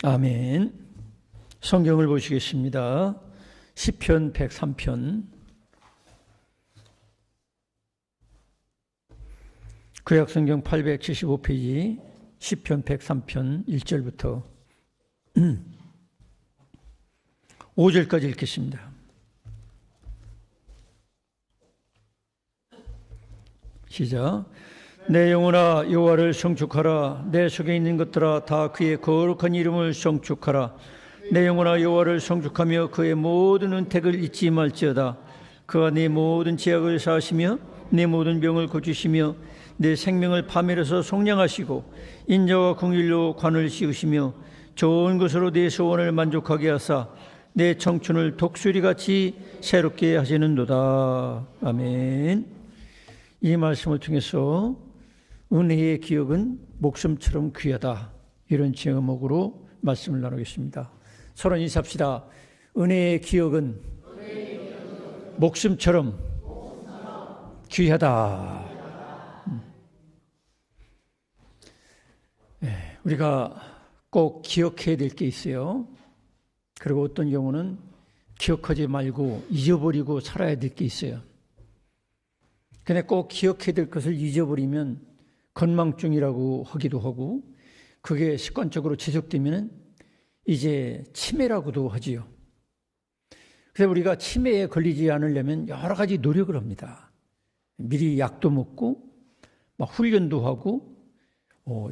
아멘. 성경을 보시겠습니다. 시편 103편. 구약성경 875페이지 시편 103편 1절부터 5절까지 읽겠습니다. 시작. 내 영혼아 여호와를 송축하라. 내 속에 있는 것들아 다 그의 거룩한 이름을 송축하라. 내 영혼아 여호와를 송축하며 그의 모든 은택을 잊지 말지어다. 그가 네 모든 죄악을 사하시며 네 모든 병을 고치시며 내 생명을 파멸해서 속량하시고 인자와 긍휼로 관을 씌우시며 좋은 것으로 내 소원을 만족하게 하사 내 청춘을 독수리같이 새롭게 하시는도다. 아멘. 이 말씀을 통해서 은혜의 기억은 목숨처럼 귀하다, 이런 제목으로 말씀을 나누겠습니다. 서로 인사합시다. 은혜의 기억은 목숨처럼 귀하다. 우리가 꼭 기억해야 될 게 있어요. 그리고 어떤 경우는 기억하지 말고 잊어버리고 살아야 될 게 있어요. 근데 꼭 기억해야 될 것을 잊어버리면 건망증이라고 하기도 하고, 그게 습관적으로 지속되면 이제 치매라고도 하지요. 그래서 우리가 치매에 걸리지 않으려면 여러 가지 노력을 합니다. 미리 약도 먹고 막 훈련도 하고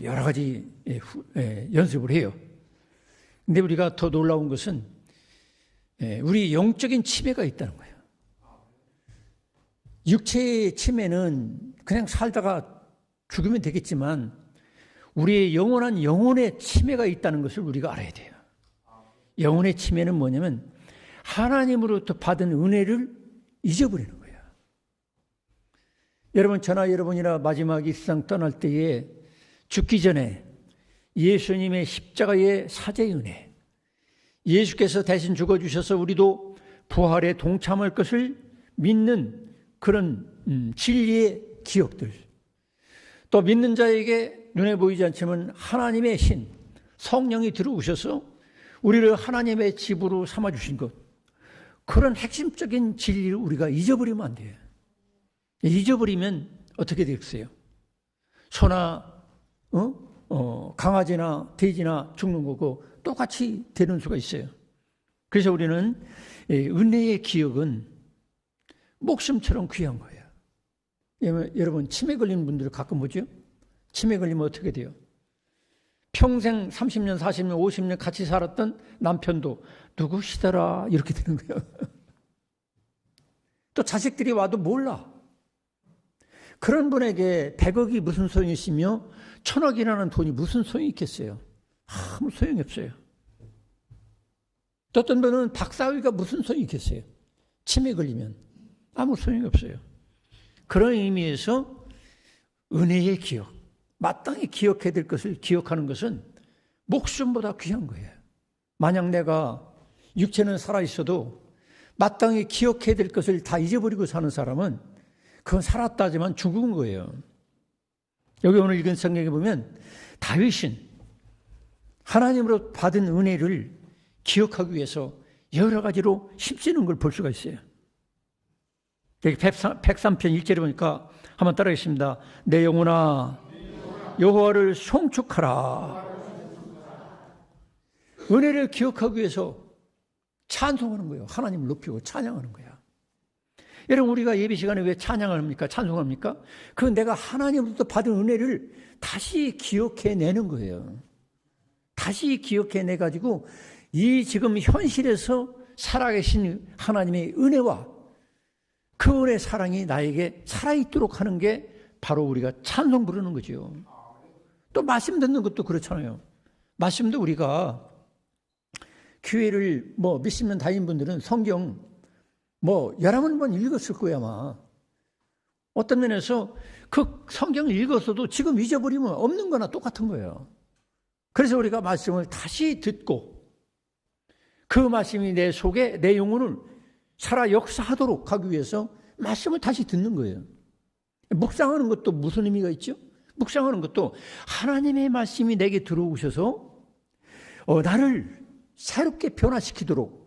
여러 가지 연습을 해요. 근데 우리가 더 놀라운 것은 우리 영적인 치매가 있다는 거예요. 육체의 치매는 그냥 살다가 죽으면 되겠지만 우리의 영원한 영혼의 치매가 있다는 것을 우리가 알아야 돼요. 영혼의 치매는 뭐냐면 하나님으로부터 받은 은혜를 잊어버리는 거예요. 여러분, 저나 여러분이나 마지막 이 세상 떠날 때에 죽기 전에 예수님의 십자가의 사죄의 은혜, 예수께서 대신 죽어주셔서 우리도 부활에 동참할 것을 믿는 그런 진리의 기억들, 또 믿는 자에게 눈에 보이지 않지만 하나님의 신, 성령이 들어오셔서 우리를 하나님의 집으로 삼아주신 것, 그런 핵심적인 진리를 우리가 잊어버리면 안 돼요. 잊어버리면 어떻게 되겠어요? 소나 강아지나 돼지나 죽는 거고 똑같이 되는 수가 있어요. 그래서 우리는 은혜의 기억은 목숨처럼 귀한 거예요. 여러분, 치매 걸리는 분들 가끔 보죠? 치매 걸리면 어떻게 돼요? 평생 30년, 40년, 50년 같이 살았던 남편도 누구시더라 이렇게 되는 거예요. 또 자식들이 와도 몰라. 그런 분에게 100억이 무슨 소용이 있으며 1000억이라는 돈이 무슨 소용이 있겠어요? 아무 소용이 없어요. 또 어떤 분은 박사학위가 무슨 소용이 있겠어요? 치매 걸리면 아무 소용이 없어요. 그런 의미에서 은혜의 기억, 마땅히 기억해야 될 것을 기억하는 것은 목숨보다 귀한 거예요. 만약 내가 육체는 살아있어도 마땅히 기억해야 될 것을 다 잊어버리고 사는 사람은 그건 살았다 하지만 죽은 거예요. 여기 오늘 읽은 성경에 보면 다윗은 하나님으로 받은 은혜를 기억하기 위해서 여러 가지로 힘쓰는 걸 볼 수가 있어요. 여기 103편 1절에 보니까 한번 따라하겠습니다. 내 영혼아 여호와를 송축하라. 은혜를 기억하기 위해서 찬송하는 거예요. 하나님을 높이고 찬양하는 거야. 여러분, 우리가 예배 시간에 왜 찬양을 합니까? 찬송합니까? 그건 내가 하나님으로부터 받은 은혜를 다시 기억해내는 거예요. 다시 기억해내가지고 이 지금 현실에서 살아계신 하나님의 은혜와 그 은혜의 사랑이 나에게 살아있도록 하는 게 바로 우리가 찬송 부르는 거죠. 또 말씀 듣는 것도 그렇잖아요. 말씀도 우리가 교회를 몇십 년 다닌 분들은 성경 여러 번 읽었을 거야 아마. 어떤 면에서 그 성경을 읽었어도 지금 잊어버리면 없는 거나 똑같은 거예요. 그래서 우리가 말씀을 다시 듣고 그 말씀이 내 속에 내 영혼을 살아 역사하도록 하기 위해서 말씀을 다시 듣는 거예요. 묵상하는 것도 무슨 의미가 있죠? 묵상하는 것도 하나님의 말씀이 내게 들어오셔서 나를 새롭게 변화시키도록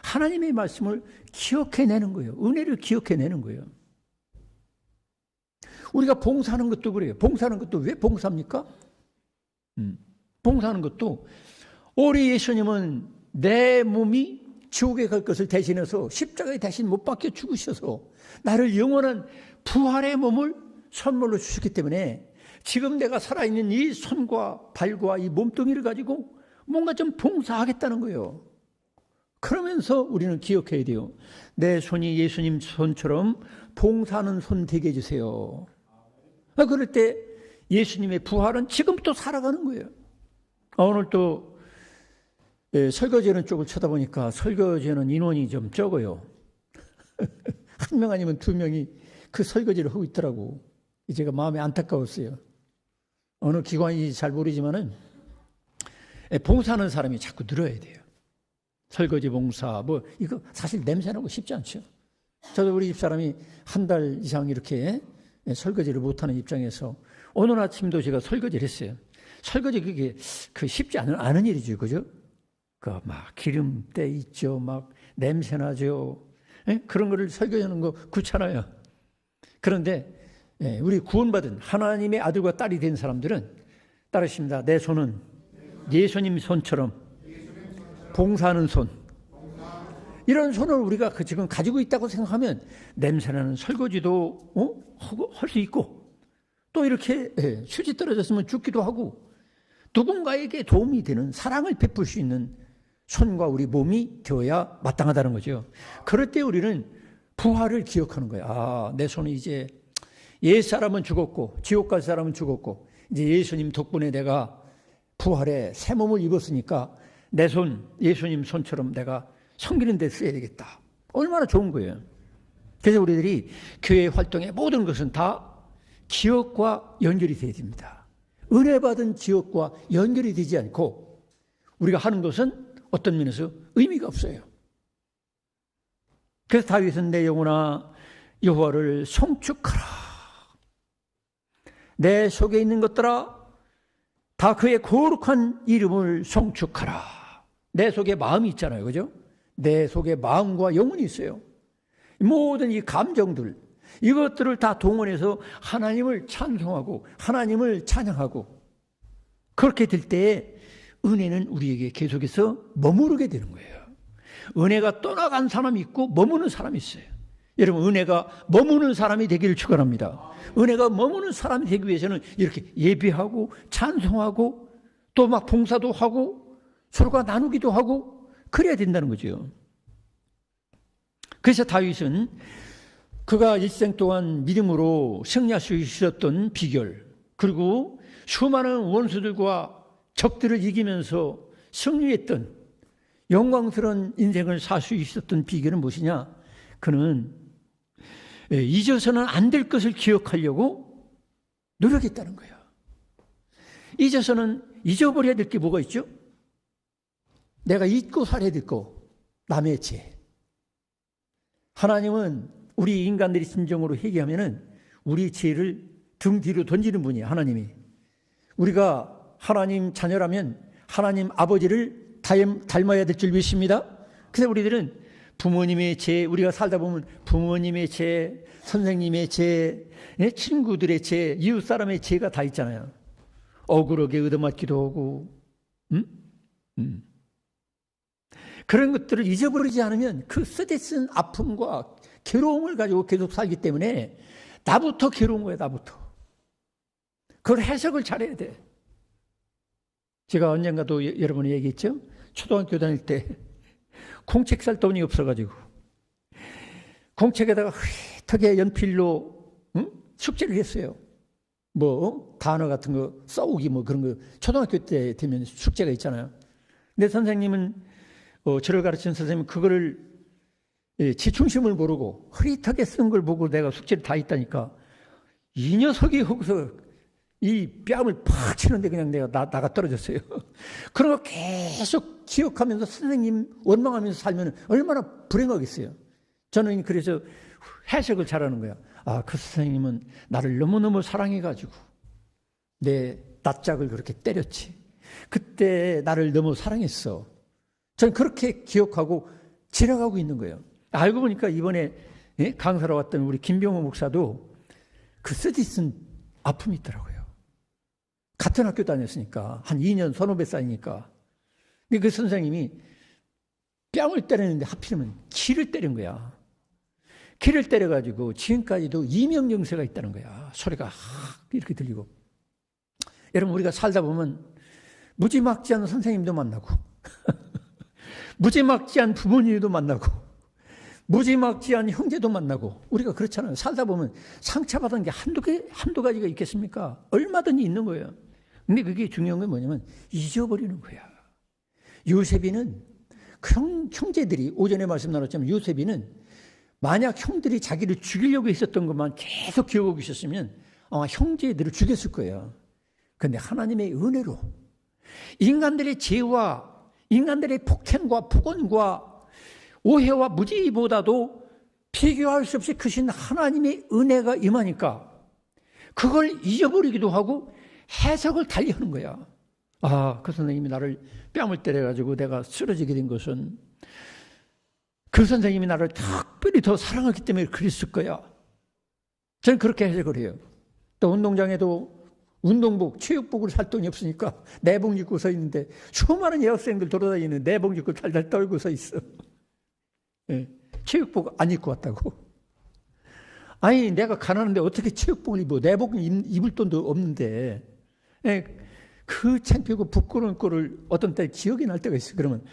하나님의 말씀을 기억해내는 거예요. 은혜를 기억해내는 거예요. 우리가 봉사하는 것도 그래요. 봉사하는 것도 왜 봉사합니까? 봉사하는 것도 우리 예수님은 내 몸이 지옥에 갈 것을 대신해서 십자가에 대신 못 박혀 죽으셔서 나를 영원한 부활의 몸을 선물로 주셨기 때문에 지금 내가 살아있는 이 손과 발과 이 몸뚱이를 가지고 뭔가 좀 봉사하겠다는 거예요. 그러면서 우리는 기억해야 돼요. 내 손이 예수님 손처럼 봉사하는 손 되게 해주세요. 그럴 때 예수님의 부활은 지금부터 살아가는 거예요. 오늘 또 설거지하는 쪽을 쳐다보니까 설거지하는 인원이 좀 적어요. 한 명 아니면 두 명이 그 설거지를 하고 있더라고. 제가 마음이 안타까웠어요. 어느 기관인지 잘 모르지만은 봉사하는 사람이 자꾸 늘어야 돼요. 설거지 봉사, 이거 사실 냄새나고 쉽지 않죠. 저도 우리 집사람이 한 달 이상 이렇게 설거지를 못하는 입장에서 오늘 아침도 제가 설거지를 했어요. 설거지 그게 쉽지 않은 일이죠. 그죠? 막 기름때 있죠. 막 냄새나죠. 그런 거를 설거지하는 거 귀찮아요. 그런데 우리 구원받은 하나님의 아들과 딸이 된 사람들은 따르십니다. 내 손은 예수님 손처럼 봉사하는 손. 이런 손을 우리가 지금 가지고 있다고 생각하면 냄새나는 설거지도 할 수 있고 또 이렇게 휴지 떨어졌으면 죽기도 하고 누군가에게 도움이 되는 사랑을 베풀 수 있는 손과 우리 몸이 되어야 마땅하다는 거죠. 그럴 때 우리는 부활을 기억하는 거예요. 내 손이 이제 옛 사람은 죽었고 지옥 갈 사람은 죽었고 이제 예수님 덕분에 내가 부활의 새 몸을 입었으니까 내 손 예수님 손처럼 내가 섬기는 데 써야 되겠다. 얼마나 좋은 거예요. 그래서 우리들이 교회 활동의 모든 것은 다 기억과 연결이 되어야 됩니다. 은혜 받은 지역과 연결이 되지 않고 우리가 하는 것은 어떤 면에서 의미가 없어요. 그래서 다윗은 내 영혼아 여호와를 송축하라. 내 속에 있는 것들아 다 그의 거룩한 이름을 송축하라. 내 속에 마음이 있잖아요. 그죠? 내 속에 마음과 영혼이 있어요. 모든 이 감정들 이것들을 다 동원해서 하나님을 찬송하고 하나님을 찬양하고 그렇게 될 때에 은혜는 우리에게 계속해서 머무르게 되는 거예요. 은혜가 떠나간 사람이 있고 머무는 사람이 있어요. 여러분 은혜가 머무는 사람이 되기를 축원합니다. 은혜가 머무는 사람이 되기 위해서는 이렇게 예배하고 찬송하고 또 막 봉사도 하고 서로가 나누기도 하고 그래야 된다는 거죠. 그래서 다윗은 그가 일생 동안 믿음으로 승리할 수 있었던 비결 그리고 수많은 원수들과 적들을 이기면서 승리했던 영광스러운 인생을 살 수 있었던 비결은 무엇이냐? 그는 잊어서는 안 될 것을 기억하려고 노력했다는 거예요. 잊어서는 잊어버려야 될 게 뭐가 있죠? 내가 잊고 살아야 될 거, 남의 죄. 하나님은 우리 인간들이 진정으로 회개하면은 우리 죄를 등 뒤로 던지는 분이에요. 하나님이. 우리가 하나님 자녀라면 하나님 아버지를 닮아야 될 줄 믿습니다. 그래서 우리들은 부모님의 죄, 우리가 살다 보면 부모님의 죄, 선생님의 죄, 친구들의 죄, 이웃 사람의 죄가 다 있잖아요. 억울하게 얻어맞기도 하고, 그런 것들을 잊어버리지 않으면 그 쓰디쓴 아픔과 괴로움을 가지고 계속 살기 때문에 나부터 괴로운 거예요. 나부터. 그걸 해석을 잘해야 돼. 제가 언젠가도 여러분이 얘기했죠. 초등학교 다닐 때 공책 살 돈이 없어가지고 공책에다가 흐릿하게 연필로 숙제를 했어요. 단어 같은 거 써오기 그런 거 초등학교 때 되면 숙제가 있잖아요. 근데 선생님은 저를 가르치는 선생님은 그거를 지중심을 모르고 흐릿하게 쓴 걸 보고 내가 숙제를 다 했다니까 이 녀석이 거기서 이 뺨을 팍 치는데 그냥 내가 나가 떨어졌어요. 그런 거 계속 기억하면서 선생님 원망하면서 살면 얼마나 불행하겠어요. 저는 그래서 해석을 잘하는 거야. 그 선생님은 나를 너무너무 사랑해가지고 내 낯짝을 그렇게 때렸지. 그때 나를 너무 사랑했어. 저는 그렇게 기억하고 지나가고 있는 거예요. 알고 보니까 이번에 강사로 왔던 우리 김병호 목사도 그 쓰디쓴 아픔이 있더라고요. 같은 학교 다녔으니까 한 2년 선후배 사이니까. 근데 그 선생님이 뺨을 때리는데 하필이면 귀를 때린 거야. 귀를 때려가지고 지금까지도 이명정세가 있다는 거야. 소리가 이렇게 들리고. 여러분, 우리가 살다 보면 무지막지한 선생님도 만나고 무지막지한 부모님도 만나고 무지막지한 형제도 만나고 우리가 그렇잖아요. 살다 보면 상처받은 게 한두 가지가 있겠습니까? 얼마든지 있는 거예요. 근데 그게 중요한 건 뭐냐면 잊어버리는 거야. 요셉이는 형제들이 오전에 말씀 나눴지만 요셉이는 만약 형들이 자기를 죽이려고 했었던 것만 계속 기억하고 있었으면 아마 형제들을 죽였을 거예요. 그런데 하나님의 은혜로 인간들의 죄와 인간들의 폭행과 폭언과 오해와 무지보다도 비교할 수 없이 크신 하나님의 은혜가 임하니까 그걸 잊어버리기도 하고 해석을 달리하는 거야. 그 선생님이 나를 뺨을 때려가지고 내가 쓰러지게 된 것은 그 선생님이 나를 특별히 더 사랑하기 때문에 그랬을 거야. 저는 그렇게 해석을 해요. 또 운동장에도 운동복, 체육복을 살 돈이 없으니까 내복 입고 서 있는데 수많은 여학생들 돌아다니는 내복 입고 달달 떨고 서 있어. 체육복 안 입고 왔다고. 아니, 내가 가난한데 어떻게 체육복을 입어? 내복 입을 돈도 없는데. 그 창피하고 부끄러운 꼴을 어떤 때 기억이 날 때가 있어요. 그러면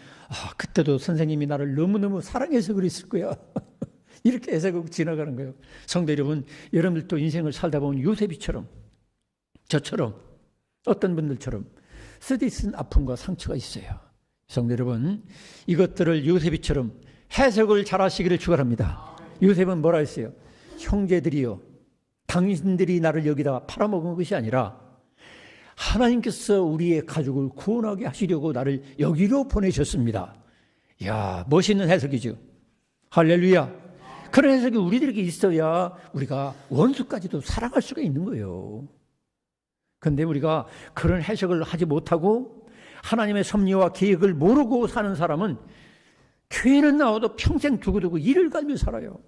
그때도 선생님이 나를 너무너무 사랑해서 그랬을 거야. 이렇게 해석하고 지나가는 거예요. 성도 여러분, 여러분들도 인생을 살다 보면 요셉이처럼 저처럼 어떤 분들처럼 쓰디쓴 아픔과 상처가 있어요. 성도 여러분, 이것들을 요셉이처럼 해석을 잘 하시기를 축원합니다. 요셉은 뭐라 했어요? 형제들이요, 당신들이 나를 여기다 팔아먹은 것이 아니라 하나님께서 우리의 가족을 구원하게 하시려고 나를 여기로 보내셨습니다. 이야, 멋있는 해석이죠. 할렐루야. 그런 해석이 우리들에게 있어야 우리가 원수까지도 사랑할 수가 있는 거예요. 그런데 우리가 그런 해석을 하지 못하고 하나님의 섭리와 계획을 모르고 사는 사람은 교회는 나와도 평생 두고두고 이를 갈며 살아요.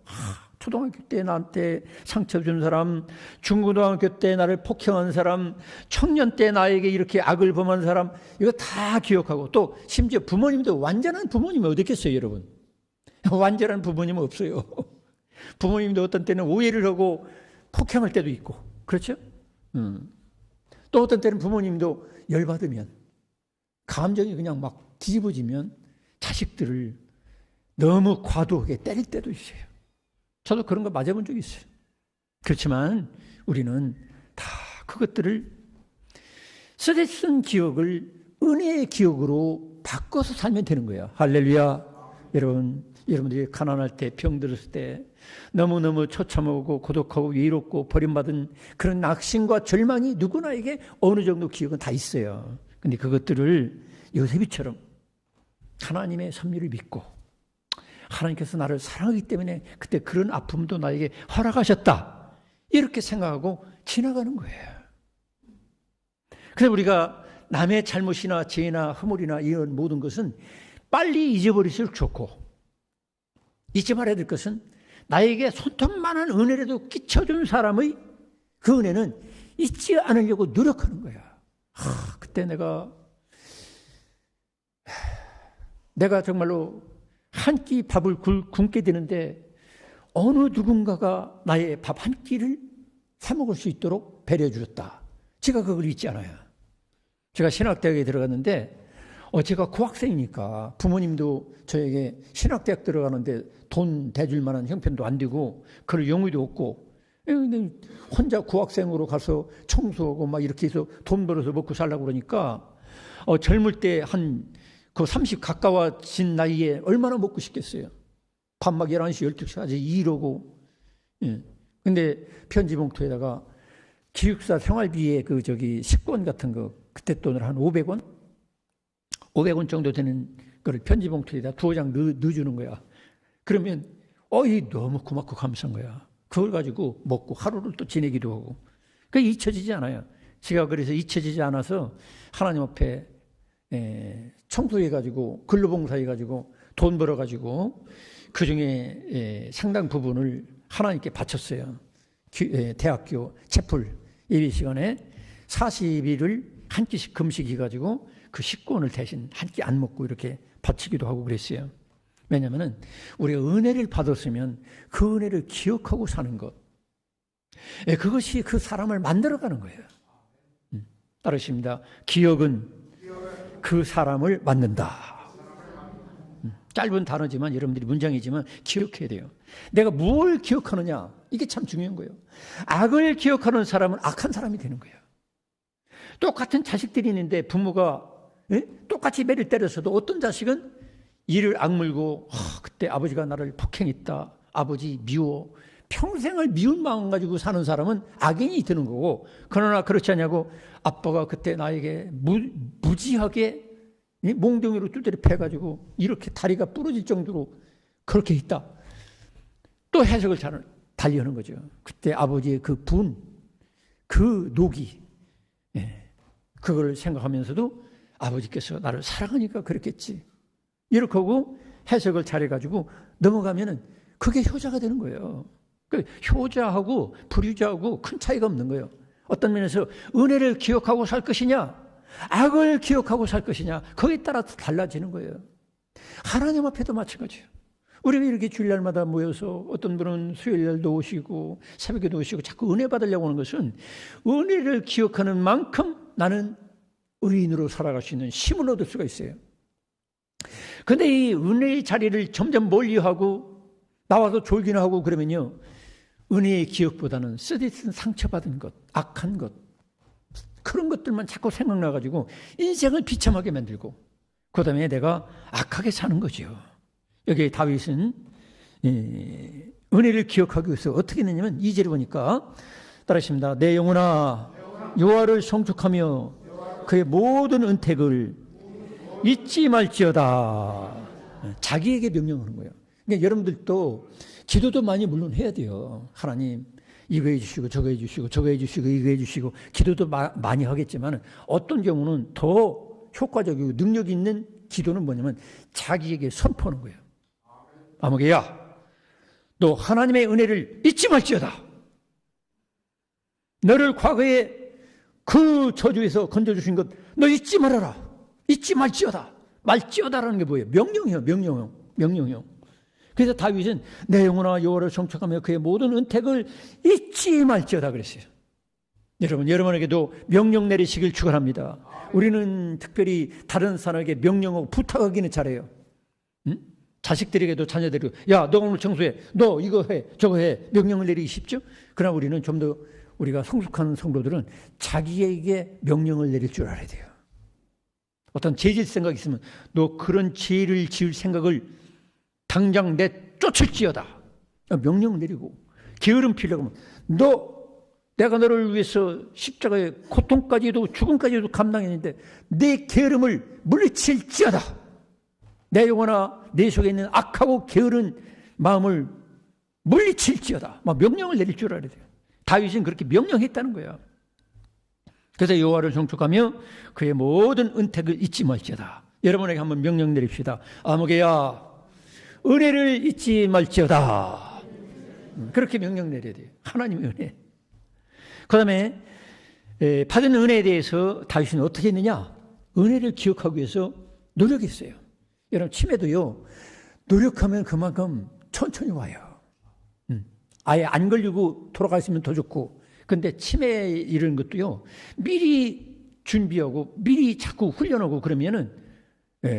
초등학교 때 나한테 상처 준 사람, 중고등학교 때 나를 폭행한 사람, 청년 때 나에게 이렇게 악을 범한 사람, 이거 다 기억하고, 또 심지어 부모님도 완전한 부모님이 어디 있겠어요, 여러분? 완전한 부모님은 없어요. 부모님도 어떤 때는 오해를 하고 폭행할 때도 있고, 그렇죠? 또 어떤 때는 부모님도 열받으면, 감정이 그냥 막 뒤집어지면 자식들을 너무 과도하게 때릴 때도 있어요. 저도 그런 거 맞아본 적이 있어요. 그렇지만 우리는 다 그것들을 쓰디쓴 기억을 은혜의 기억으로 바꿔서 살면 되는 거예요. 할렐루야. 여러분들이 가난할 때, 병들었을 때, 너무너무 처참하고 고독하고 외롭고 버림받은 그런 낙심과 절망이 누구나에게 어느 정도 기억은 다 있어요. 근데 그것들을 요셉이처럼 하나님의 섭리를 믿고 하나님께서 나를 사랑하기 때문에 그때 그런 아픔도 나에게 허락하셨다, 이렇게 생각하고 지나가는 거예요. 그래서 우리가 남의 잘못이나 죄나 허물이나 이런 모든 것은 빨리 잊어버릴수록 좋고, 잊지 말아야 될 것은 나에게 손톱만한 은혜라도 끼쳐준 사람의 그 은혜는 잊지 않으려고 노력하는 거야. 그때 내가 정말로 한 끼 밥을 굶게 되는데 어느 누군가가 나의 밥 한 끼를 사 먹을 수 있도록 배려해 주셨다. 제가 그걸 잊지 않아요. 제가 신학대학에 들어갔는데 제가 고학생이니까 부모님도 저에게 신학대학 들어가는데 돈 대줄 만한 형편도 안 되고 그럴 용의도 없고, 근데 혼자 고학생으로 가서 청소하고 막 이렇게 해서 돈 벌어서 먹고 살라고 그러니까 젊을 때 그 30 가까워진 나이에 얼마나 먹고 싶겠어요. 밤 막 11시, 12시까지 일하고. 근데 편지 봉투에다가 기숙사 생활비에 식권 같은 거, 그때 돈으로 한 500원? 500원 정도 되는 거를 편지 봉투에다 2장 넣어주는 거야. 그러면, 너무 고맙고 감사한 거야. 그걸 가지고 먹고 하루를 또 지내기도 하고. 그게 잊혀지지 않아요. 제가 그래서 잊혀지지 않아서 하나님 앞에 청소해가지고 근로봉사해가지고 돈 벌어가지고 그 중에 상당 부분을 하나님께 바쳤어요. 대학교 채플 예배 시간에 40일을 한 끼씩 금식해가지고 그 식권을 대신 한 끼 안 먹고 이렇게 바치기도 하고 그랬어요. 왜냐하면 우리가 은혜를 받았으면 그 은혜를 기억하고 사는 것, 그것이 그 사람을 만들어가는 거예요. 따르십니다. 기억은 그 사람을 만든다. 짧은 단어지만 여러분들이 문장이지만 기억해야 돼요. 내가 뭘 기억하느냐, 이게 참 중요한 거예요. 악을 기억하는 사람은 악한 사람이 되는 거예요. 똑같은 자식들이 있는데 부모가 똑같이 매를 때렸어도 어떤 자식은 이를 악물고 그때 아버지가 나를 폭행했다, 아버지 미워, 평생을 미운 마음 가지고 사는 사람은 악인이 되는 거고, 그러나 그렇지 않냐고 아빠가 그때 나에게 무지하게 몽둥이로 두드려 패가지고 이렇게 다리가 부러질 정도로 그렇게 했다, 또 해석을 잘 달리하는 거죠. 그때 아버지의 그 분, 그 녹이, 그걸 생각하면서도 아버지께서 나를 사랑하니까 그랬겠지, 이렇게 하고 해석을 잘해가지고 넘어가면은 그게 효자가 되는 거예요. 그 효자하고 불효자하고 큰 차이가 없는 거예요. 어떤 면에서 은혜를 기억하고 살 것이냐, 악을 기억하고 살 것이냐, 거기에 따라서 달라지는 거예요. 하나님 앞에도 마찬가지예요. 우리가 이렇게 주일날마다 모여서 어떤 분은 수요일날도 오시고 새벽에도 오시고 자꾸 은혜 받으려고 하는 것은 은혜를 기억하는 만큼 나는 의인으로 살아갈 수 있는 힘을 얻을 수가 있어요. 그런데 이 은혜의 자리를 점점 멀리하고 나와서 졸기나 하고 그러면요, 은혜의 기억보다는 쓰디쓴 상처받은 것, 악한 것, 그런 것들만 자꾸 생각나가지고 인생을 비참하게 만들고 그 다음에 내가 악하게 사는 거죠. 여기 다윗은 은혜를 기억하기 위해서 어떻게 했느냐면 2절에 보니까 따라하십니다. 내 영혼아 여호와를 송축하며 그의 모든 은택을 잊지 말지어다. 자기에게 명령하는 거예요. 그러니까 여러분들도 기도도 많이 물론 해야 돼요. 하나님 이거 해주시고 저거 해주시고 저거 해주시고 이거 해주시고 기도도 많이 하겠지만 어떤 경우는 더 효과적이고 능력 있는 기도는 뭐냐면 자기에게 선포하는 거예요. 아무개야 너 하나님의 은혜를 잊지 말지어다. 너를 과거에 그 저주에서 건져주신 것 너 잊지 말아라. 잊지 말지어다. 말지어다라는 게 뭐예요? 명령이요. 명령형. 그래서 다윗은 내 영혼아 여호와를 송축하며 그의 모든 은택을 잊지 말지어다 그랬어요. 여러분에게도 명령 내리시길 축원합니다. 우리는 특별히 다른 사람에게 명령하고 부탁하기는 잘해요. 응? 자식들에게도 자녀들에게도 야 너 오늘 청소해, 너 이거 해, 저거 해, 명령을 내리기 쉽죠. 그러나 우리는 좀 더 우리가 성숙한 성도들은 자기에게 명령을 내릴 줄 알아야 돼요. 어떤 죄질 생각이 있으면 너 그런 죄를 지을 생각을 당장 내쫓을지어다. 명령 내리고 게으름 피려고 하면 내가 너를 위해서 십자가의 고통까지도 죽음까지도 감당했는데 내 게으름을 물리칠지어다. 내 영혼아 내 속에 있는 악하고 게으른 마음을 물리칠지어다. 막 명령을 내릴 줄 알아야 돼요. 다윗은 그렇게 명령했다는 거야. 그래서 여호와를 송축하며 그의 모든 은택을 잊지 말지어다. 여러분에게 한번 명령 내립시다. 아무개야 은혜를 잊지 말지어다. 그렇게 명령 내려야 돼요. 하나님의 은혜. 그 다음에 받은 은혜에 대해서 다윗은 어떻게 했느냐. 은혜를 기억하기 위해서 노력했어요. 여러분 치매도요 노력하면 그만큼 천천히 와요. 아예 안 걸리고 돌아가시면 더 좋고, 근데 치매 이런 것도요 미리 준비하고 미리 자꾸 훈련하고 그러면은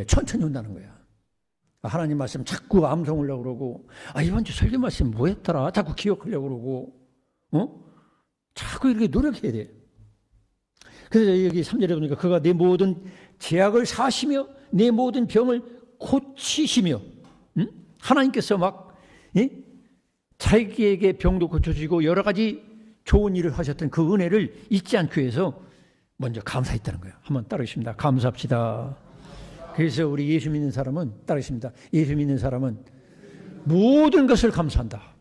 천천히 온다는 거야. 하나님 말씀 자꾸 암송하려고 그러고, 이번 주 설교 말씀 뭐 했더라 자꾸 기억하려고 그러고, 자꾸 이렇게 노력해야 돼. 그래서 여기 3절에 보니까 그가 내 모든 죄악을 사하시며 내 모든 병을 고치시며, 하나님께서 막 자기에게 병도 고쳐주시고 여러 가지 좋은 일을 하셨던 그 은혜를 잊지 않기 위해서 먼저 감사했다는 거예요. 한번 따르십니다. 감사합시다. 그래서 우리 예수 믿는 사람은 따르십니다. 예수 믿는 사람은 모든 것을 감사한다.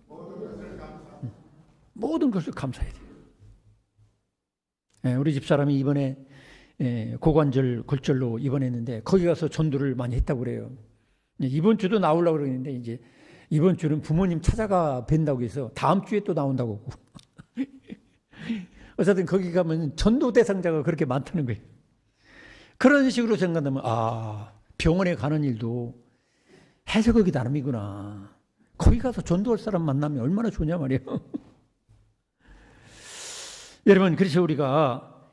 모든 것을 감사해야 돼요. 우리 집사람이 이번에 고관절 골절로 입원했는데 거기 가서 전도를 많이 했다고 그래요. 이번 주도 나오려고 그러는데 이제 이번 주는 부모님 찾아가 뵌다고 해서 다음 주에 또 나온다고. 어쨌든 거기 가면 전도 대상자가 그렇게 많다는 거예요. 그런 식으로 생각하면 병원에 가는 일도 해석하기 나름이구나. 거기 가서 전도할 사람 만나면 얼마나 좋냐 말이에요. 여러분, 그래서 우리가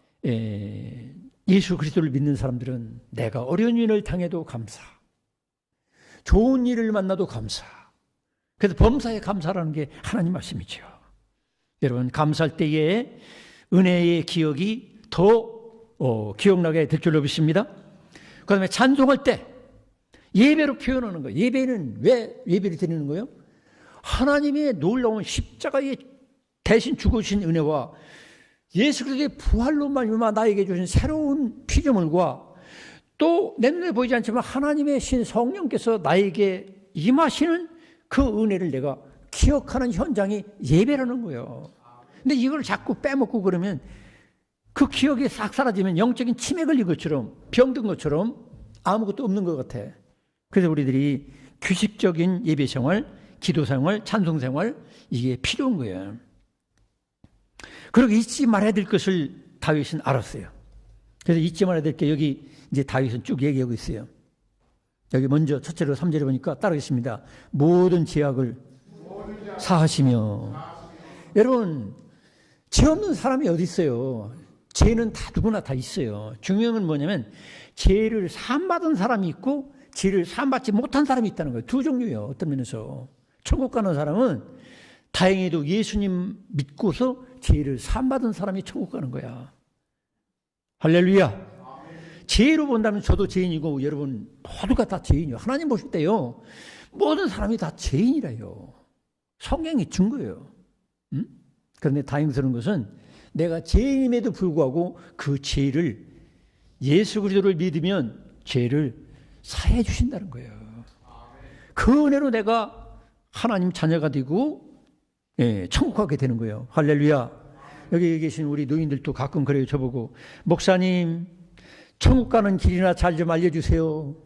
예수 그리스도를 믿는 사람들은 내가 어려운 일을 당해도 감사, 좋은 일을 만나도 감사. 그래서 범사에 감사라는 게 하나님 말씀이죠. 여러분, 감사할 때에 은혜의 기억이 더 기억나게 될 줄로 믿습니다. 그 다음에 찬송할 때 예배로 표현하는 거예요. 예배는 왜 예배를 드리는 거예요? 하나님의 놀라운 십자가에 대신 죽으신 은혜와 예수 그리스도의 부활로 말미암아 나에게 주신 새로운 피조물과 또 내 눈에 보이지 않지만 하나님의 신 성령께서 나에게 임하시는 그 은혜를 내가 기억하는 현장이 예배라는 거예요. 근데 이걸 자꾸 빼먹고 그러면 그 기억이 싹 사라지면 영적인 치매 걸린 것처럼 병든 것처럼 아무것도 없는 것 같아. 그래서 우리들이 규칙적인 예배 생활, 기도 생활, 찬송 생활 이게 필요한 거예요. 그리고 잊지 말아야 될 것을 다윗은 알았어요. 그래서 잊지 말아야 될 게 여기 이제 다윗은 쭉 얘기하고 있어요. 여기 먼저 첫째로 3절에 보니까 따르겠습니다. 모든 죄악을 사하시며. 여러분, 죄 없는 사람이 어디 있어요? 죄는 다 누구나 다 있어요. 중요한 건 뭐냐면 죄를 사함받은 사람이 있고 죄를 사함받지 못한 사람이 있다는 거예요. 두 종류예요. 어떤 면에서. 천국 가는 사람은 다행히도 예수님 믿고서 죄를 사함받은 사람이 천국 가는 거야. 할렐루야. 죄로 본다면 저도 죄인이고 여러분 모두가 다 죄인이에요. 하나님 보실 때요. 모든 사람이 다 죄인이라요. 성경이 증거예요. 그런데 다행스러운 것은 내가 죄인임에도 불구하고 그 죄를 예수 그리스도를 믿으면 죄를 사해 주신다는 거예요. 그 은혜로 내가 하나님 자녀가 되고 천국 가게 되는 거예요. 할렐루야. 여기 계신 우리 노인들도 가끔 그래요. 저보고 목사님 천국 가는 길이나 잘 좀 알려주세요.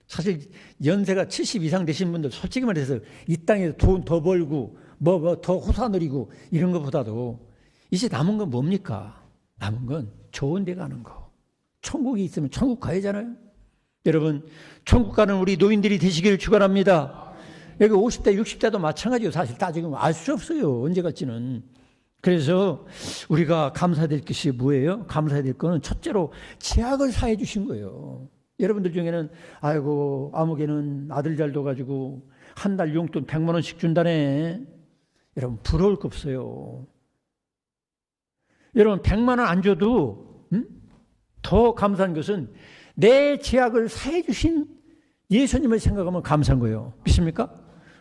사실 연세가 70 이상 되신 분들 솔직히 말해서 이 땅에서 돈 더 벌고 뭐 더 호사 누리고 이런 것보다도 이제 남은 건 뭡니까? 남은 건 좋은 데 가는 거. 천국이 있으면 천국 가야잖아요. 여러분, 천국 가는 우리 노인들이 되시기를 축원합니다. 여기 50대 60대도 마찬가지예요. 사실 따지면 알 수 없어요. 언제 갈지는. 그래서 우리가 감사해야 될 것이 뭐예요? 감사해야 될 거는 첫째로 죄악을 사해 주신 거예요. 여러분들 중에는 아이고 아무개는 아들 잘 둬가지고 한 달 용돈 100만 원씩 준다네. 여러분 부러울 거 없어요. 여러분 100만 원 안 줘도 더 감사한 것은 내 죄악을 사해 주신 예수님을 생각하면 감사한 거예요. 믿습니까?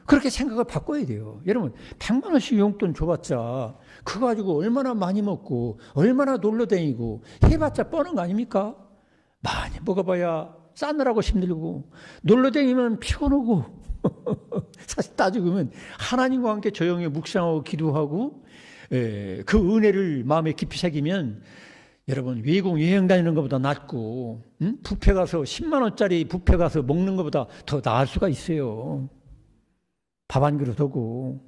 그렇게 생각을 바꿔야 돼요. 여러분 100만 원씩 용돈 줘봤자 그거 가지고 얼마나 많이 먹고 얼마나 놀러 다니고 해봤자 뻔한 거 아닙니까? 많이 먹어봐야 싸느라고 힘들고 놀러 다니면 피곤하고 사실 따지고 보면 하나님과 함께 조용히 묵상하고 기도하고 그 은혜를 마음에 깊이 새기면 여러분 외국 여행 다니는 것보다 낫고 뷔페 가서 10만 원짜리 뷔페 가서 먹는 것보다 더 나을 수가 있어요. 밥 한 그릇 하고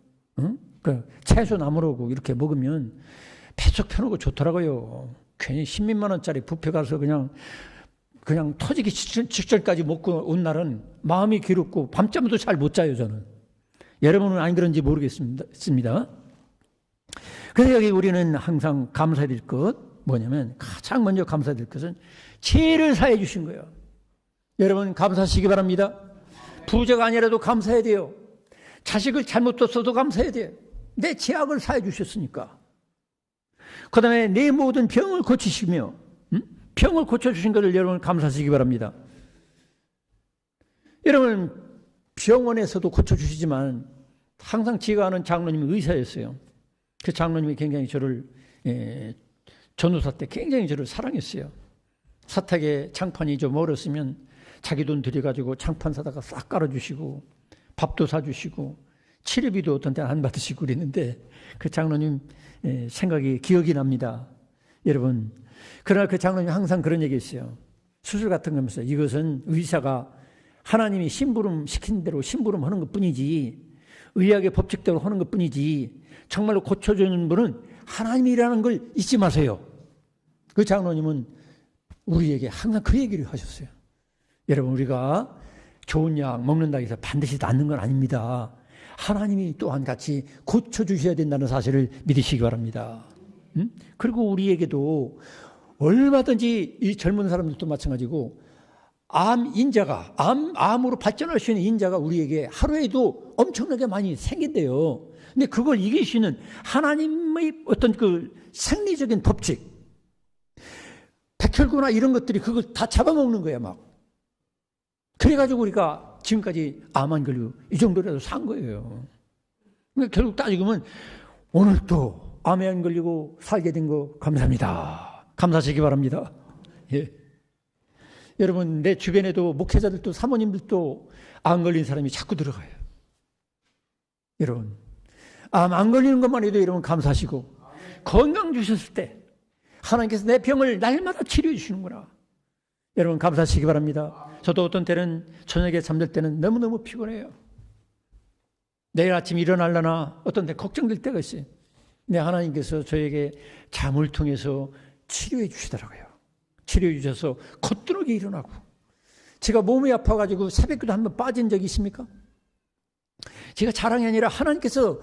그 채소 나물하고 이렇게 먹으면 배속 편하고 좋더라고요. 괜히 10만 원짜리 뷔페 가서 그냥 터지기 직전까지 먹고 온 날은 마음이 괴롭고 밤잠도 잘 못 자요. 저는. 여러분은 안 그런지 모르겠습니다. 그래서 여기 우리는 항상 감사해야 될 것 뭐냐면 가장 먼저 감사해야 될 것은 죄를 사해 주신 거예요. 여러분 감사하시기 바랍니다. 부자가 아니라도 감사해야 돼요. 자식을 잘못 뒀어도 감사해야 돼요. 내 죄악을 사해 주셨으니까. 그 다음에 내 모든 병을 고치시며 병을 고쳐주신 것을 여러분 감사하시기 바랍니다. 여러분 병원에서도 고쳐주시지만 항상 제가 아는 장로님이 의사였어요. 그 장로님이 굉장히 저를 전도사 때 굉장히 저를 사랑했어요. 사택에 장판이 좀 어렸으면 자기 돈 들여가지고 장판 사다가 싹 깔아주시고 밥도 사주시고 치료비도 어떤 때는 안 받으시고 그랬는데 그 장로님 생각이 기억이 납니다. 여러분 그러나 그 장로님이 항상 그런 얘기 했어요. 수술 같은 거 하면서 이것은 의사가 하나님이 심부름 시킨 대로 심부름하는 것뿐이지 의학의 법칙대로 하는 것뿐이지 정말로 고쳐주는 분은 하나님이라는 걸 잊지 마세요. 그 장로님은 우리에게 항상 그 얘기를 하셨어요. 여러분, 우리가 좋은 약 먹는다고 해서 반드시 낫는 건 아닙니다. 하나님이 또한 같이 고쳐주셔야 된다는 사실을 믿으시기 바랍니다. 그리고 우리에게도 얼마든지 이 젊은 사람들도 마찬가지고 암으로 발전할 수 있는 인자가 우리에게 하루에도 엄청나게 많이 생긴대요. 근데 그걸 이길 수 있는 하나님의 어떤 그 생리적인 법칙, 백혈구나 이런 것들이 그걸 다 잡아먹는 거야, 막. 그래가지고 우리가 지금까지 암 안 걸리고 이 정도라도 산 거예요. 그러니까 결국 따지면 오늘 또 암에 안 걸리고 살게 된 거 감사합니다. 감사하시기 바랍니다. 예. 여러분, 내 주변에도 목회자들도 사모님들도 암 걸린 사람이 자꾸 들어가요. 여러분, 암 안 걸리는 것만 해도 여러분 감사하시고 건강 주셨을 때 하나님께서 내 병을 날마다 치료해 주시는구나. 여러분 감사하시기 바랍니다. 저도 어떤 때는 저녁에 잠들 때는 너무너무 피곤해요. 내일 아침 일어나려나 어떤 때 걱정될 때가 있어요. 근데 하나님께서 저에게 잠을 통해서 치료해 주시더라고요. 치료해 주셔서 거뜬하게 일어나고. 제가 몸이 아파가지고 새벽기도 한번 빠진 적이 있습니까? 제가 자랑이 아니라 하나님께서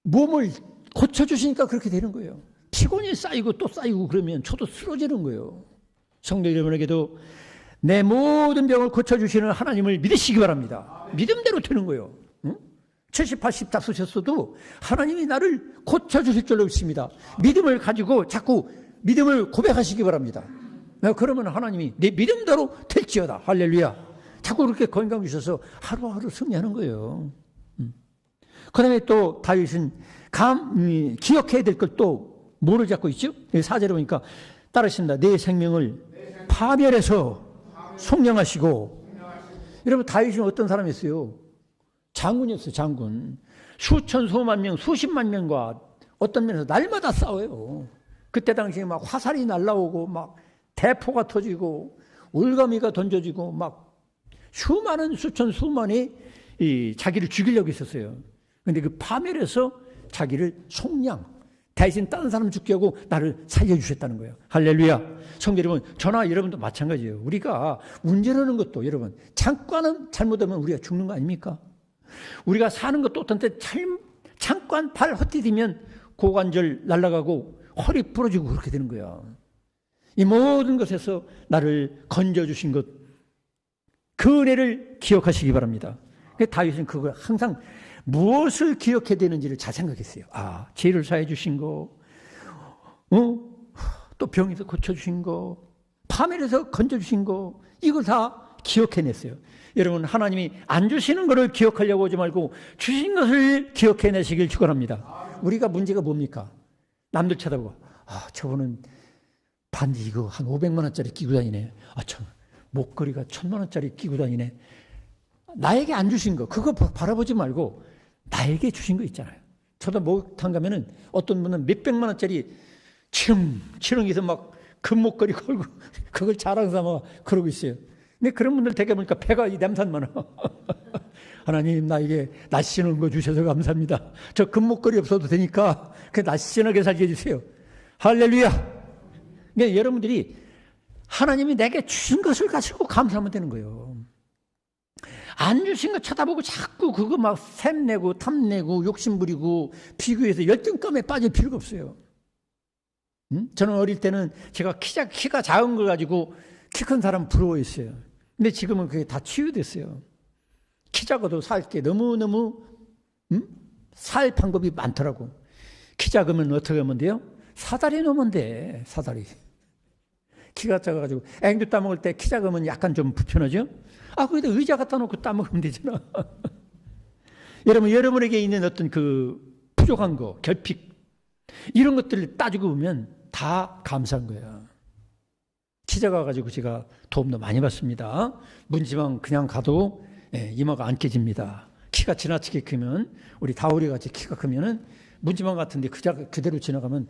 몸을 고쳐주시니까 그렇게 되는 거예요. 피곤이 쌓이고 또 쌓이고 그러면 저도 쓰러지는 거예요. 성도 여러분에게도 내 모든 병을 고쳐주시는 하나님을 믿으시기 바랍니다. 믿음대로 되는 거예요. 70, 80 다쓰셨어도 하나님이 나를 고쳐주실 줄로 믿습니다. 믿음을 가지고 자꾸 믿음을 고백하시기 바랍니다. 그러면 하나님이 내 믿음대로 될지어다. 할렐루야. 자꾸 그렇게 건강 주셔서 하루하루 승리하는 거예요. 그 다음에 또 다윗은 기억해야 될 걸 또 뭐를 잡고 있죠? 4절에 보니까 따르신다. 내 생명을 파멸해서 속량하시고. 여러분, 다윗은 어떤 사람이었어요? 장군이었어요. 장군. 수천 수만 명, 수십만 명과 어떤 면에서 날마다 싸워요. 그때 당시에 막 화살이 날라오고 막 대포가 터지고 올가미가 던져지고 막 수천 수만이 자기를 죽이려고 했었어요. 그런데 그 파멸해서 자기를 속량, 대신 다른 사람 죽게 하고 나를 살려주셨다는 거예요. 할렐루야. 성도 여러분, 저나 여러분도 마찬가지예요. 우리가 운전하는 것도 여러분 잠깐은 잘못하면 우리가 죽는 거 아닙니까? 우리가 사는 것도 어떤 때 잠깐 발 헛디디면 고관절 날아가고 허리 부러지고 그렇게 되는 거야. 이 모든 것에서 나를 건져주신 것, 그 은혜를 기억하시기 바랍니다. 다윗은 그걸 항상 무엇을 기억해야 되는지를 잘 생각했어요. 죄를 사해 주신 거, 또 병에서 고쳐주신 거, 파멸에서 건져주신 거, 이걸 다 기억해냈어요. 여러분, 하나님이 안 주시는 것을 기억하려고 하지 말고 주신 것을 기억해내시길 축원합니다. 우리가 문제가 뭡니까? 남들 쳐다보고 저분은 반지 이거 한 500만 원짜리 끼고 다니네. 참 목걸이가 1000만 원짜리 끼고 다니네. 나에게 안 주신 거 그거 바라보지 말고 나에게 주신 거 있잖아요. 저도 목욕탕 가면은 어떤 분은 몇백만 원짜리 치렁치렁해서 막 금목걸이 걸고 그걸 자랑 삼아 그러고 있어요. 근데 그런 분들 되게 보니까 배가 냄새만 많아. 하나님, 나에게 날씬한 거 주셔서 감사합니다. 저 금목걸이 없어도 되니까 그 날씬하게 살게 해주세요. 할렐루야. 그러니까 여러분들이 하나님이 내게 주신 것을 가지고 감사하면 되는 거예요. 안 주신 거 쳐다보고 자꾸 그거 막 샘내고 탐내고 욕심부리고 비교해서 열등감에 빠질 필요가 없어요. 저는 어릴 때는 제가 키가 작은 걸 가지고 키 큰 사람 부러워했어요. 근데 지금은 그게 다 치유됐어요. 키 작아도 살 게 너무너무 살 방법이 많더라고. 키 작으면 어떻게 하면 돼요? 사다리 놓으면 돼. 사다리. 키가 작아가지고 앵두 따먹을 때 키 작으면 약간 좀 불편하죠? 거기다 의자 갖다 놓고 따먹으면 되잖아. 여러분에게 있는 어떤 그 부족한 거, 결핍 이런 것들을 따지고 보면 다 감사한 거야. 키 작아가지고 제가 도움도 많이 받습니다. 문지방 그냥 가도 이마가 안 깨집니다. 키가 지나치게 크면 우리 다우리 같이 키가 크면은 문지방 같은데 그대로 지나가면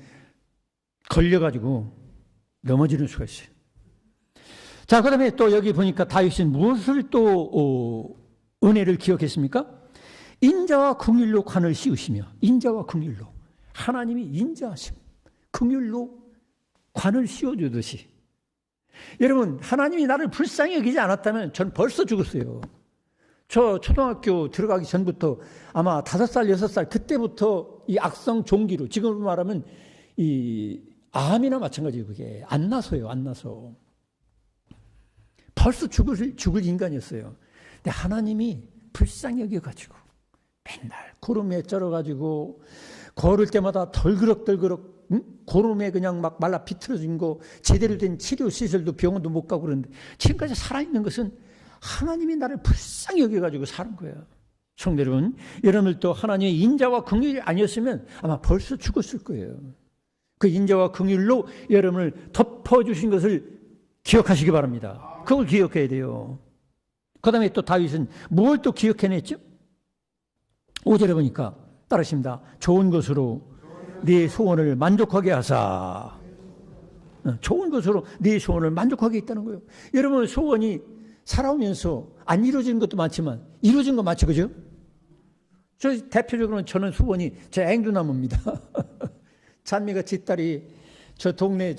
걸려가지고 넘어지는 수가 있어요. 자, 그 다음에 또 여기 보니까 다윗은 무엇을 또 은혜를 기억했습니까? 인자와 긍휼로 관을 씌우시며, 인자와 긍휼로 하나님이 인자하심, 긍휼로 관을 씌워주듯이. 여러분, 하나님이 나를 불쌍히 여기지 않았다면 전 벌써 죽었어요. 저 초등학교 들어가기 전부터 아마 5살, 6살 그때부터 이 악성 종기로, 지금 말하면 이 암이나 마찬가지예요. 그게 안 나서요. 안 나서. 벌써 죽을 인간이었어요. 근데 하나님이 불쌍히 여겨가지고 맨날 구름에 쩔어가지고 걸을 때마다 덜그럭덜그럭 구름에 그냥 막 말라 비틀어진 거, 제대로 된 치료 시설도 병원도 못 가고 그러는데 지금까지 살아있는 것은 하나님이 나를 불쌍히 여겨가지고 사는 거예요. 성도 여러분, 여러분들도 하나님의 인자와 긍휼이 아니었으면 아마 벌써 죽었을 거예요. 그 인자와 긍휼로 여러분을 덮어주신 것을 기억하시기 바랍니다. 그걸 기억해야 돼요. 그 다음에 또 다윗은 뭘 또 기억해냈죠? 5절에 보니까 따르십니다. 좋은 것으로 네 소원을 만족하게 하사. 좋은 것으로 네 소원을 만족하게 했다는 거예요. 여러분, 소원이 살아오면서 안 이루어진 것도 많지만 이루어진 거 맞죠? 그죠? 대표적으로는 저는 소원이 제 앵두나무입니다. 찬미가 뒷딸이 저 동네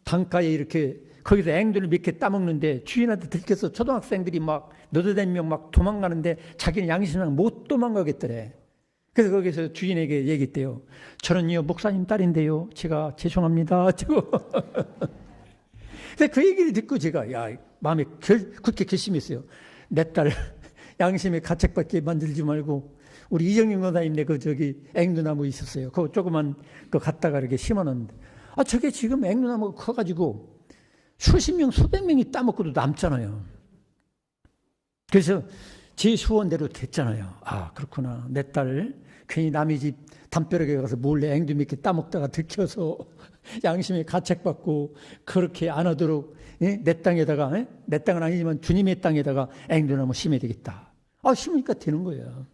강가에 이렇게 거기서 앵두를 몇 개 따먹는데 주인한테 들켜서 초등학생들이 막 너댓 명 막 도망가는데 자기는 양심상 못 도망가겠더래. 그래서 거기서 주인에게 얘기했대요. 저는요 목사님 딸인데요. 제가 죄송합니다. 근데 그 얘기를 듣고 제가 마음에 그렇게 결심했어요. 내 딸 양심에 가책받게 만들지 말고 우리 이정윤 권사님네 앵두나무 있었어요. 그거 조그만 거 갖다가 이렇게 심어놨는데 저게 지금 앵두나무가 커가지고 수십 명, 수백 명이 따먹고도 남잖아요. 그래서 제 소원대로 됐잖아요. 그렇구나. 내 딸 괜히 남의 집 담벼락에 가서 몰래 앵두 몇 개 따먹다가 들켜서 양심에 가책받고 그렇게 안 하도록 내 땅에다가, 내 땅은 아니지만 주님의 땅에다가 앵두나무 심어야 되겠다. 심으니까 되는 거예요.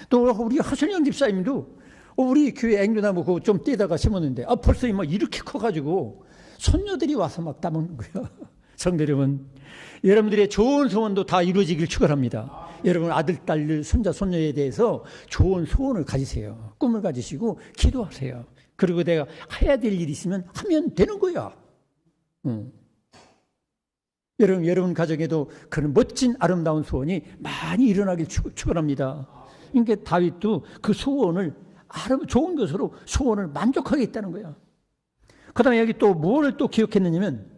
또 우리 하선영 집사님도 우리 교회 앵두나무 그거 좀 떼다가 심었는데 벌써 막 이렇게 커가지고 손녀들이 와서 막 따먹는 거예요. 성도 여러분, 여러분들의 좋은 소원도 다 이루어지길 축원합니다. 여러분 아들, 딸, 손자, 손녀에 대해서 좋은 소원을 가지세요. 꿈을 가지시고 기도하세요. 그리고 내가 해야 될 일이 있으면 하면 되는 거야. 여러분 가정에도 그런 멋진 아름다운 소원이 많이 일어나길 축원합니다. 그러니까 다윗도 그 소원을 좋은 것으로 소원을 만족하게 했다는 거야. 그 다음에 여기 또 무엇을 또 기억했느냐면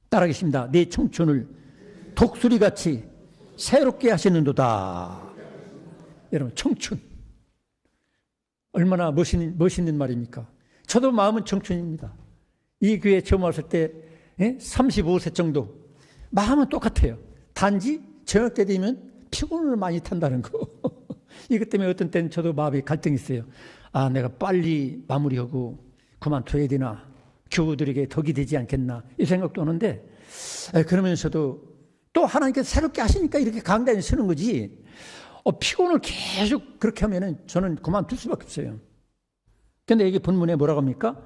따라하겠습니다. 내 청춘을 독수리같이 새롭게 하시는도다. 여러분, 청춘 얼마나 멋있는 말입니까? 저도 마음은 청춘입니다. 이 교회 처음 왔을 때 35세 정도 마음은 똑같아요. 단지 저녁 때 되면 피곤을 많이 탄다는 거. 이것 때문에 어떤 때는 저도 마음에 갈등이 있어요. 내가 빨리 마무리하고 그만둬야 되나, 교우들에게 덕이 되지 않겠나 이 생각도 오는데, 그러면서도 또 하나님께서 새롭게 하시니까 이렇게 강단에 서는 거지, 피곤을 계속 그렇게 하면은 저는 그만둘 수밖에 없어요. 그런데 여기 본문에 뭐라고 합니까?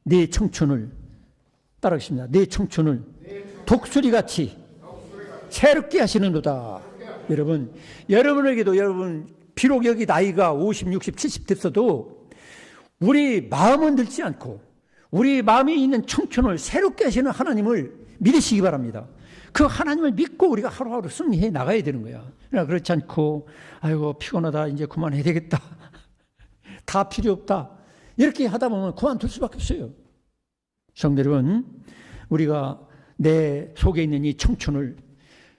내 청춘을, 따라하겠습니다. 내 청춘을 독수리같이 새롭게 하시는도다. 여러분에게도 비록 여기 나이가 50, 60, 70 됐어도 우리 마음은 늙지 않고 우리 마음에 있는 청춘을 새롭게 하시는 하나님을 믿으시기 바랍니다. 그 하나님을 믿고 우리가 하루하루 승리해 나가야 되는 거야. 그러나 그렇지 않고 아이고 피곤하다 이제 그만해야 되겠다. 다 필요 없다. 이렇게 하다 보면 그만둘 수밖에 없어요. 성도 여러분, 우리가 내 속에 있는 이 청춘을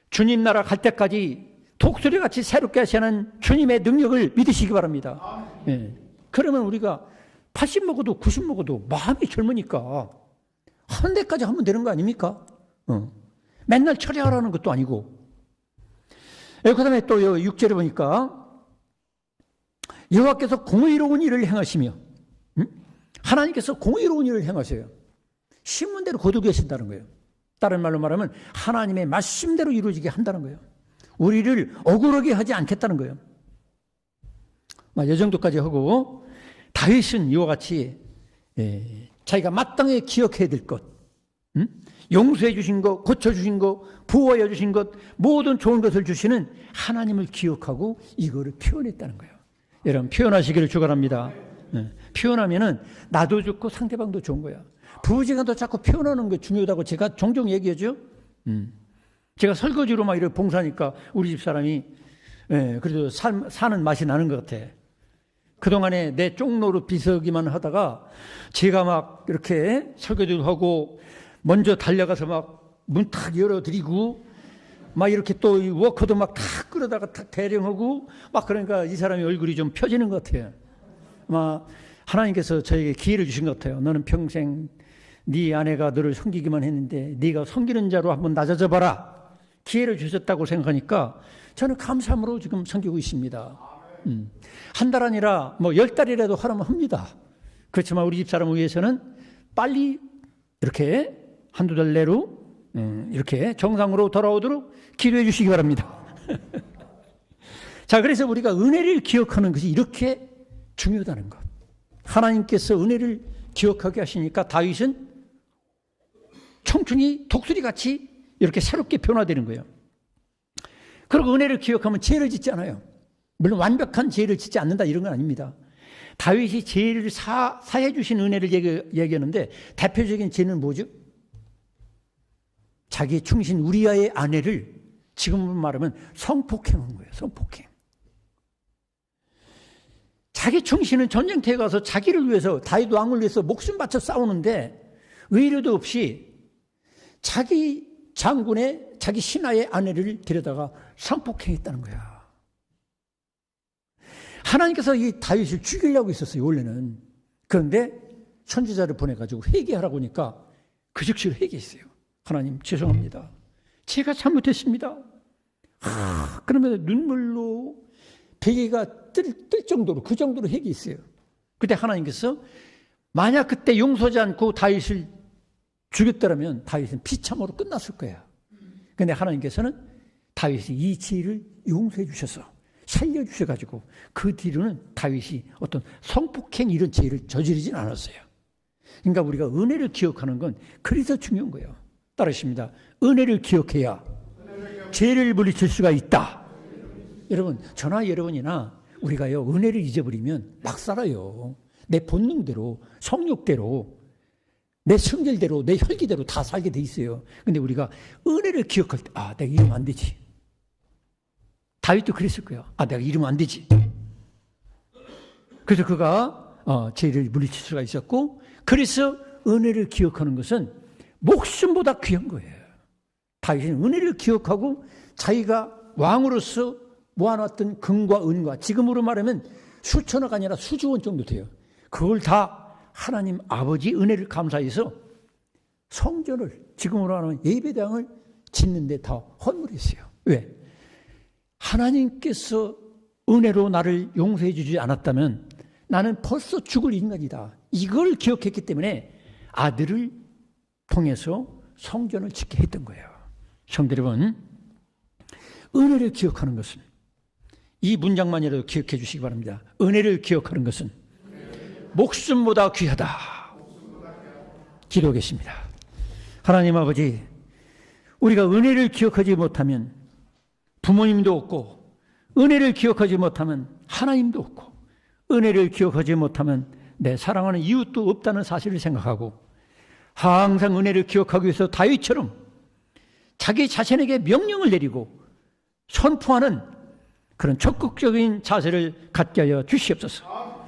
주님 나라 갈 때까지 독수리같이 새롭게 하시는 주님의 능력을 믿으시기 바랍니다. 그러면 우리가 80 먹어도 90 먹어도 마음이 젊으니까 한 대까지 하면 되는 거 아닙니까? 맨날 처리하라는 것도 아니고. 그 다음에 또 6절에 보니까 여호와께서 공의로운 일을 행하시며, 하나님께서 공의로운 일을 행하셔요. 심은 대로 거두게 하신다는 거예요. 다른 말로 말하면 하나님의 말씀대로 이루어지게 한다는 거예요. 우리를 억울하게 하지 않겠다는 거예요. 이 정도까지 하고 다윗은 이와 같이 자기가 마땅히 기억해야 될 것, 용서해 주신 것, 고쳐주신 것, 부어여 주신 것, 모든 좋은 것을 주시는 하나님을 기억하고 이거를 표현했다는 거예요. 여러분 표현하시기를 축원합니다. 표현하면은 나도 좋고 상대방도 좋은 거야. 부부지간도 자꾸 표현하는 게 중요하다고 제가 종종 얘기하죠. 제가 설거지로 막 이렇게 봉사하니까 우리 집 사람이 그래도 사는 맛이 나는 것 같아. 그동안에 내 쪽노릇 비서기만 하다가 제가 막 이렇게 설거지를 하고 먼저 달려가서 막 문 탁 열어드리고 막 이렇게 또 워커도 막 탁 끌어다가 탁 대령하고 막 그러니까 이 사람이 얼굴이 좀 펴지는 것 같아요. 아마 하나님께서 저에게 기회를 주신 것 같아요. 너는 평생 네 아내가 너를 섬기기만 했는데 네가 섬기는 자로 한번 낮아져 봐라. 기회를 주셨다고 생각하니까 저는 감사함으로 지금 섬기고 있습니다. 한 달 아니라 뭐 10달이라도 하라면 합니다. 그렇지만 우리 집 사람을 위해서는 빨리 이렇게 한두 달 내로 이렇게 정상으로 돌아오도록 기도해 주시기 바랍니다. 자, 그래서 우리가 은혜를 기억하는 것이 이렇게 중요하다는 것. 하나님께서 은혜를 기억하게 하시니까 다윗은 청춘이 독수리같이 이렇게 새롭게 변화되는 거예요. 그리고 은혜를 기억하면 죄를 짓지 않아요. 물론 완벽한 죄를 짓지 않는다 이런 건 아닙니다. 다윗이 죄를 사해 주신 은혜를 얘기하는데 대표적인 죄는 뭐죠? 자기의 충신 우리아의 아내를 지금 말하면 성폭행한 거예요. 성폭행. 자기 충신은 전쟁터에 가서 자기를 위해서 다윗 왕을 위해서 목숨 바쳐 싸우는데 의뢰도 없이 자기 장군의 자기 신하의 아내를 데려다가 성폭행했다는 거야. 하나님께서 이 다윗을 죽이려고 했었어요, 원래는. 그런데 선지자를 보내가지고 회개하라고 하니까 그 즉시로 회개했어요. 하나님 죄송합니다. 제가 잘못했습니다. 그러면 눈물로 베개가 뜰 정도로 그 정도로 회개했어요. 그때 하나님께서 만약 그때 용서하지 않고 다윗을 죽였더라면 다윗은 비참으로 끝났을 거야. 그런데 하나님께서는 다윗이 이 죄를 용서해 주셔서 살려주셔가지고 그 뒤로는 다윗이 어떤 성폭행 이런 죄를 저지르진 않았어요. 그러니까 우리가 은혜를 기억하는 건 그래서 중요한 거예요. 따르십니다. 은혜를 기억해야 죄를 물리칠 수가 있다. 여러분, 저나 여러분이나 우리가요 은혜를 잊어버리면 막 살아요. 내 본능대로, 성욕대로, 내 성질대로, 내 혈기대로 다 살게 돼 있어요. 근데 우리가 은혜를 기억할 때 내가 이러면 안 되지. 다윗도 그랬을 거예요. 내가 이러면 안 되지. 그래서 그가 죄를 물리칠 수가 있었고, 그래서 은혜를 기억하는 것은 목숨보다 귀한 거예요. 다윗은 은혜를 기억하고 자기가 왕으로서 모아놨던 금과 은과 지금으로 말하면 수천억 아니라 수조 원 정도 돼요. 그걸 다 하나님 아버지 은혜를 감사해서 성전을 지금으로 말하면 예배당을 짓는 데 다 헌물했어요. 왜? 하나님께서 은혜로 나를 용서해 주지 않았다면 나는 벌써 죽을 인간이다. 이걸 기억했기 때문에 아들을 통해서 성전을 짓게 했던 거예요. 성도 여러분, 은혜를 기억하는 것은 이 문장만이라도 기억해 주시기 바랍니다. 은혜를 기억하는 것은 목숨보다 귀하다. 기도하겠습니다. 하나님 아버지, 우리가 은혜를 기억하지 못하면 부모님도 없고, 은혜를 기억하지 못하면 하나님도 없고, 은혜를 기억하지 못하면 내 사랑하는 이웃도 없다는 사실을 생각하고, 항상 은혜를 기억하기 위해서 다윗처럼 자기 자신에게 명령을 내리고 선포하는 그런 적극적인 자세를 갖게 하여 주시옵소서.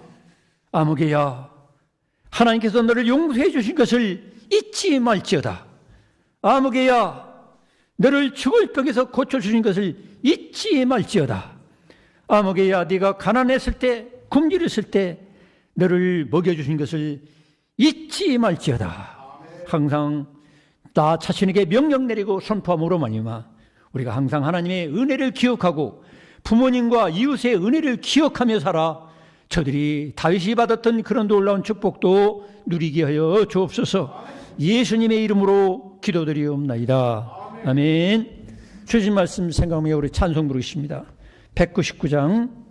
아무개야, 하나님께서 너를 용서해 주신 것을 잊지 말지어다. 아무개야, 너를 죽을 병에서 고쳐주신 것을 잊지 말지어다. 아무개야, 네가 가난했을 때, 굶주렸을 때 너를 먹여주신 것을 잊지 말지어다. 항상 나 자신에게 명령 내리고 선포함으로 말미암아 우리가 항상 하나님의 은혜를 기억하고 부모님과 이웃의 은혜를 기억하며 살아 저들이 다윗이 받았던 그런 놀라운 축복도 누리게 하여 주옵소서. 예수님의 이름으로 기도드리옵나이다. 아멘. 주신 말씀 생각하며 우리 찬송 부르겠습니다. 199장